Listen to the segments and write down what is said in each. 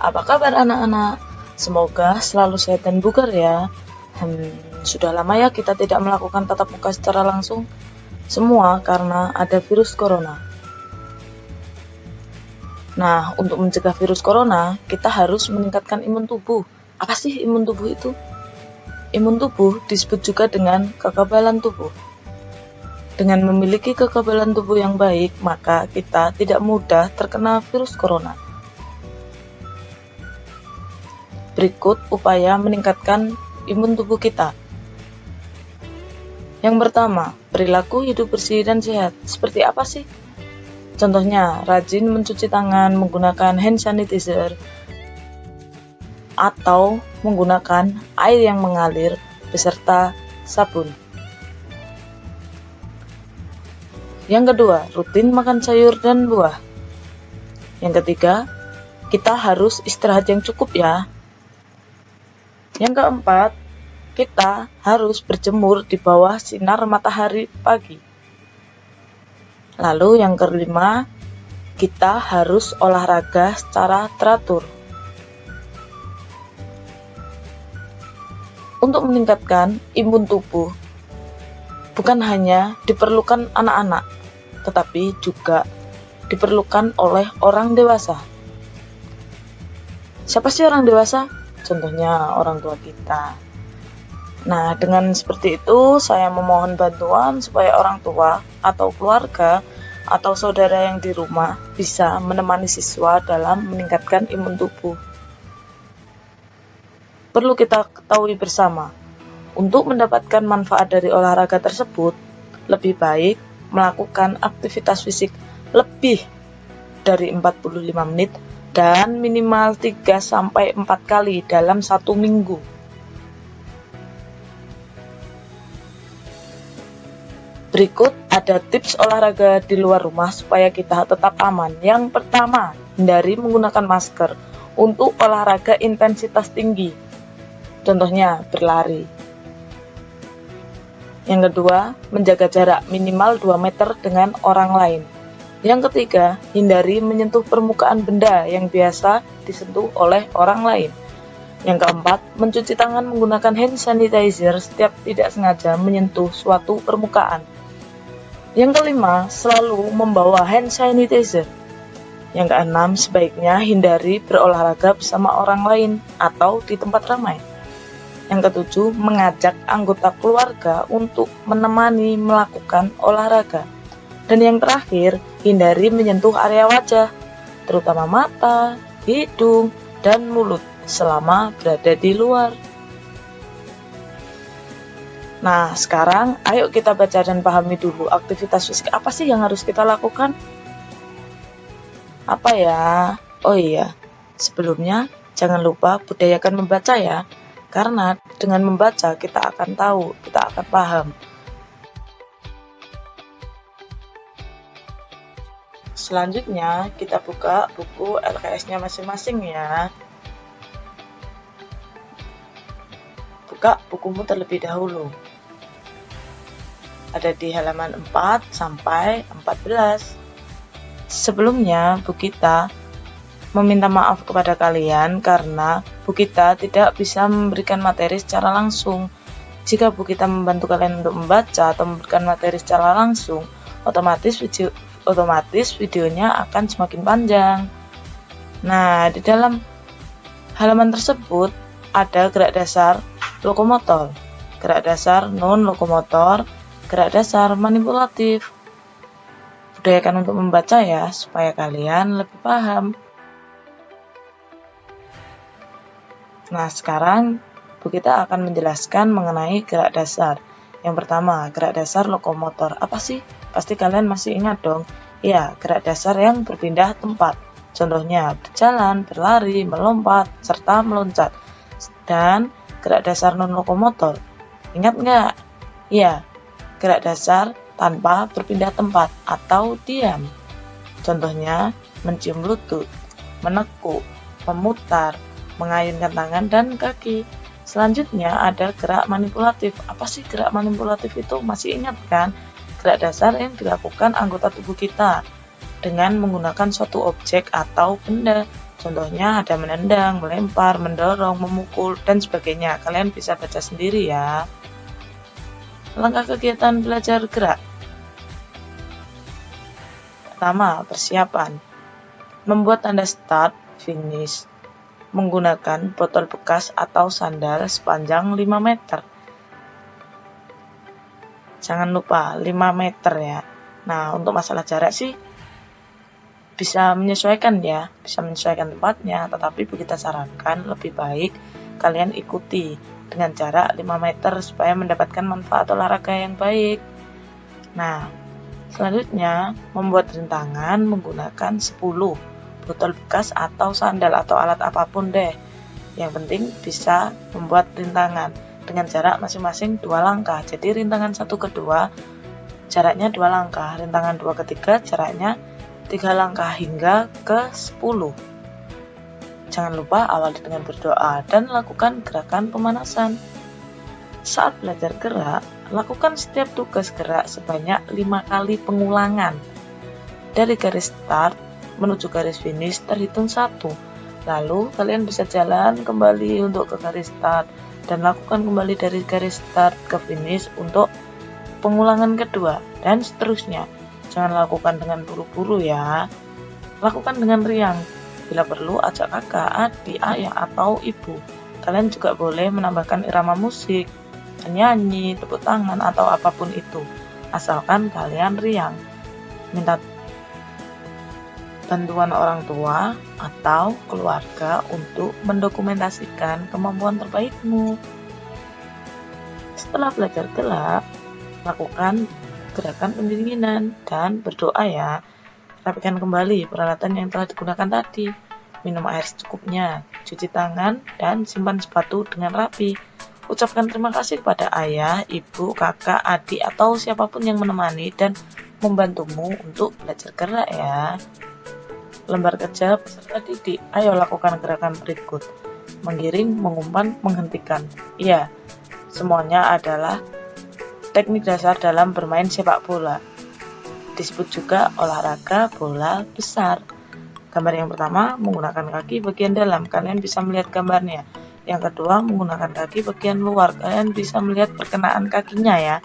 Apa kabar anak-anak? Semoga selalu sehat dan bugar ya. Sudah lama ya kita tidak melakukan tatap muka secara langsung. Semua karena ada virus corona. Nah, untuk mencegah virus corona, kita harus meningkatkan imun tubuh. Apa sih imun tubuh itu? Imun tubuh disebut juga dengan kekebalan tubuh. Dengan memiliki kekebalan tubuh yang baik, maka kita tidak mudah terkena virus corona. Berikut upaya meningkatkan imun tubuh kita. Yang pertama, perilaku hidup bersih dan sehat. Seperti apa sih? Contohnya, rajin mencuci tangan menggunakan hand sanitizer atau menggunakan air yang mengalir beserta sabun. Yang kedua, rutin makan sayur dan buah. Yang ketiga, kita harus istirahat yang cukup ya. Yang keempat, kita harus berjemur di bawah sinar matahari pagi. Lalu yang kelima, kita harus olahraga secara teratur. Untuk meningkatkan imun tubuh, bukan hanya diperlukan anak-anak, tetapi juga diperlukan oleh orang dewasa. Siapa sih orang dewasa? Contohnya orang tua kita. Nah, dengan seperti itu, saya memohon bantuan supaya orang tua atau keluarga atau saudara yang di rumah bisa menemani siswa dalam meningkatkan imun tubuh. Perlu kita ketahui bersama, untuk mendapatkan manfaat dari olahraga tersebut, lebih baik melakukan aktivitas fisik lebih dari 45 menit dan minimal 3-4 kali dalam 1 minggu. Berikut ada tips olahraga di luar rumah supaya kita tetap aman. Yang pertama, hindari menggunakan masker untuk olahraga intensitas tinggi. Contohnya, berlari. Yang kedua, menjaga jarak minimal 2 meter dengan orang lain. Yang ketiga, hindari menyentuh permukaan benda yang biasa disentuh oleh orang lain. Yang keempat, mencuci tangan menggunakan hand sanitizer setiap tidak sengaja menyentuh suatu permukaan. Yang kelima, selalu membawa hand sanitizer. Yang keenam, sebaiknya hindari berolahraga bersama orang lain atau di tempat ramai. Yang ketujuh, mengajak anggota keluarga untuk menemani melakukan olahraga. Dan yang terakhir, hindari menyentuh area wajah, terutama mata, hidung, dan mulut selama berada di luar. Nah, sekarang ayo kita baca dan pahami dulu aktivitas fisik apa sih yang harus kita lakukan? Apa ya? Oh iya, sebelumnya jangan lupa budayakan membaca ya. Karena dengan membaca kita akan tahu, kita akan paham. Selanjutnya kita buka buku LKS-nya masing-masing ya. Buka bukumu terlebih dahulu. Ada di halaman 4 sampai 14. Sebelumnya Bu Gita meminta maaf kepada kalian karena Bu Gita tidak bisa memberikan materi secara langsung. Jika Bu Gita membantu kalian untuk membaca atau memberikan materi secara langsung, otomatis videonya akan semakin panjang. Nah, di dalam halaman tersebut ada gerak dasar lokomotor, gerak dasar non-lokomotor, gerak dasar manipulatif. Budayakan untuk membaca ya, supaya kalian lebih paham. Nah, sekarang Bu Gita akan menjelaskan mengenai gerak dasar. Yang pertama, gerak dasar lokomotor. Apa sih? Pasti kalian masih ingat dong. Ya, gerak dasar yang berpindah tempat. Contohnya, berjalan, berlari, melompat, serta meloncat. Dan gerak dasar non-lokomotor. Ingat nggak? Ya, gerak dasar tanpa berpindah tempat atau diam. Contohnya, mencium lutut, menekuk, memutar, mengayunkan tangan dan kaki. Selanjutnya ada gerak manipulatif. Apa sih gerak manipulatif itu? Masih ingat kan? Gerak dasar yang dilakukan anggota tubuh kita dengan menggunakan suatu objek atau benda. Contohnya ada menendang, melempar, mendorong, memukul, dan sebagainya. Kalian bisa baca sendiri ya. Langkah kegiatan belajar gerak. Pertama, persiapan. Membuat tanda start, finish. Menggunakan botol bekas atau sandal sepanjang 5 meter. Jangan lupa 5 meter ya. Nah, untuk masalah jarak sih bisa menyesuaikan ya, bisa menyesuaikan tempatnya, tetapi kita sarankan lebih baik kalian ikuti dengan jarak 5 meter supaya mendapatkan manfaat olahraga yang baik. Nah, selanjutnya membuat rintangan menggunakan 10 botol bekas atau sandal atau alat apapun deh. Yang penting bisa membuat rintangan dengan jarak masing-masing 2 langkah. Jadi rintangan 1 ke 2 jaraknya 2 langkah, rintangan 2 ke 3 jaraknya 3 langkah hingga ke 10. Jangan lupa awali dengan berdoa dan lakukan gerakan pemanasan. Saat belajar gerak, lakukan setiap tugas gerak sebanyak 5 kali pengulangan. Dari garis start menuju garis finish terhitung 1. Lalu kalian bisa jalan kembali untuk ke garis start dan lakukan kembali dari garis start ke finish untuk pengulangan kedua dan seterusnya. Jangan lakukan dengan buru-buru ya. Lakukan dengan riang. Bila perlu ajak kakak, adik, ayah, atau ibu. Kalian juga boleh menambahkan irama musik, nyanyi, tepuk tangan, atau apapun itu. Asalkan kalian riang. Minta bantuan orang tua atau keluarga untuk mendokumentasikan kemampuan terbaikmu. Setelah belajar gerak, lakukan gerakan pendinginan dan berdoa ya. Rapikan kembali peralatan yang telah digunakan tadi. Minum air secukupnya, cuci tangan, dan simpan sepatu dengan rapi. Ucapkan terima kasih kepada ayah, ibu, kakak, adik, atau siapapun yang menemani dan membantumu untuk belajar gerak ya. Lembar kerja peserta didik. Ayo lakukan gerakan berikut. Menggiring, mengumpan, menghentikan. Iya, semuanya adalah teknik dasar dalam bermain sepak bola. Disebut juga olahraga bola besar. Gambar yang pertama menggunakan kaki bagian dalam. Kalian bisa melihat gambarnya. Yang kedua menggunakan kaki bagian luar. Kalian bisa melihat perkenaan kakinya ya.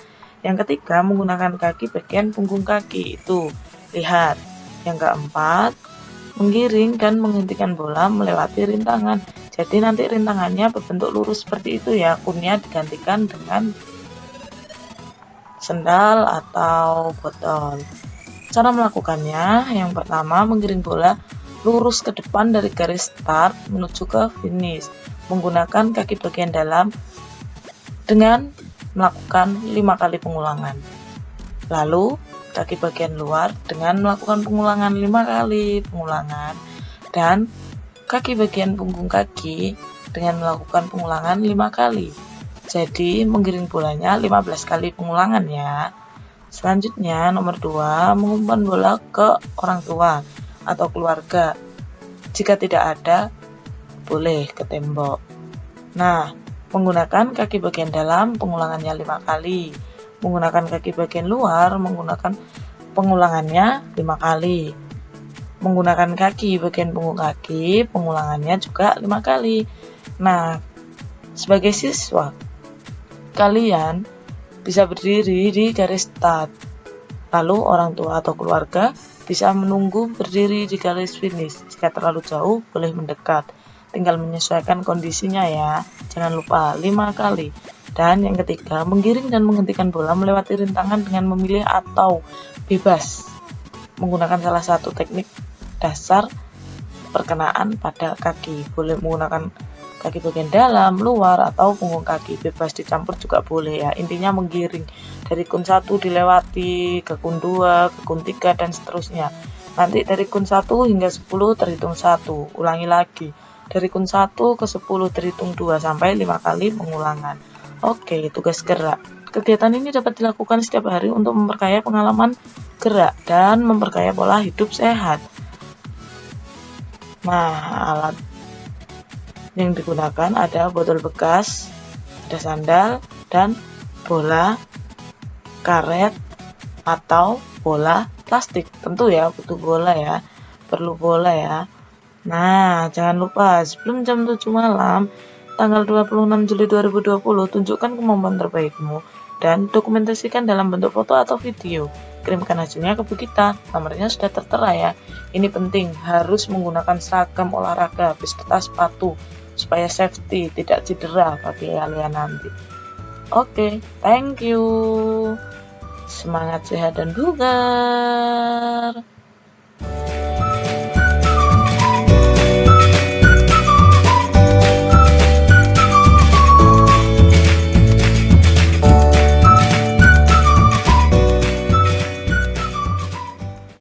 Yang ketiga menggunakan kaki bagian punggung kaki. Itu, lihat. Yang keempat menggiring dan menghentikan bola melewati rintangan. Jadi nanti rintangannya berbentuk lurus seperti itu ya. Kunnya digantikan dengan sendal atau botol. Cara melakukannya, yang pertama menggiring bola lurus ke depan dari garis start menuju ke finish menggunakan kaki bagian dalam dengan melakukan 5 kali pengulangan. Lalu kaki bagian luar dengan melakukan pengulangan 5 kali pengulangan, dan kaki bagian punggung kaki dengan melakukan pengulangan 5 kali. Jadi menggiring bolanya 15 kali pengulangan ya. Selanjutnya nomor 2, mengumpan bola ke orang tua atau keluarga. Jika tidak ada, boleh ke tembok. Nah, menggunakan kaki bagian dalam pengulangannya 5 kali. Menggunakan kaki bagian luar menggunakan pengulangannya 5 kali. Menggunakan kaki bagian punggung kaki pengulangannya juga 5 kali. Nah, sebagai siswa kalian bisa berdiri di garis start. Lalu orang tua atau keluarga bisa menunggu berdiri di garis finish. Jika terlalu jauh boleh mendekat. Tinggal menyesuaikan kondisinya ya. Jangan lupa 5 kali. Dan yang ketiga, menggiring dan menghentikan bola melewati rintangan dengan memilih atau bebas menggunakan salah satu teknik dasar perkenaan pada kaki. Boleh menggunakan kaki bagian dalam, luar, atau punggung kaki. Bebas dicampur juga boleh ya. Intinya menggiring dari kun 1 dilewati ke kun 2, ke kun 3, dan seterusnya. Nanti dari kun 1 hingga 10 terhitung 1. Ulangi lagi. Dari kun 1 ke 10 terhitung 2 sampai 5 kali pengulangan. Oke, tugas gerak. Kegiatan ini dapat dilakukan setiap hari untuk memperkaya pengalaman gerak dan memperkaya pola hidup sehat. Nah, alat yang digunakan ada botol bekas, ada sandal, dan bola karet atau bola plastik. Tentu ya, butuh bola ya, perlu bola ya. Nah, jangan lupa sebelum jam 7 malam, tanggal 26 Juli 2020, tunjukkan kemampuan terbaikmu dan dokumentasikan dalam bentuk foto atau video. Kirimkan hasilnya ke kita, nomornya sudah tertera ya. Ini penting, harus menggunakan seragam olahraga beserta sepatu, supaya safety, tidak cedera bagi kalian nanti. Oke, thank you. Semangat sehat dan bugar.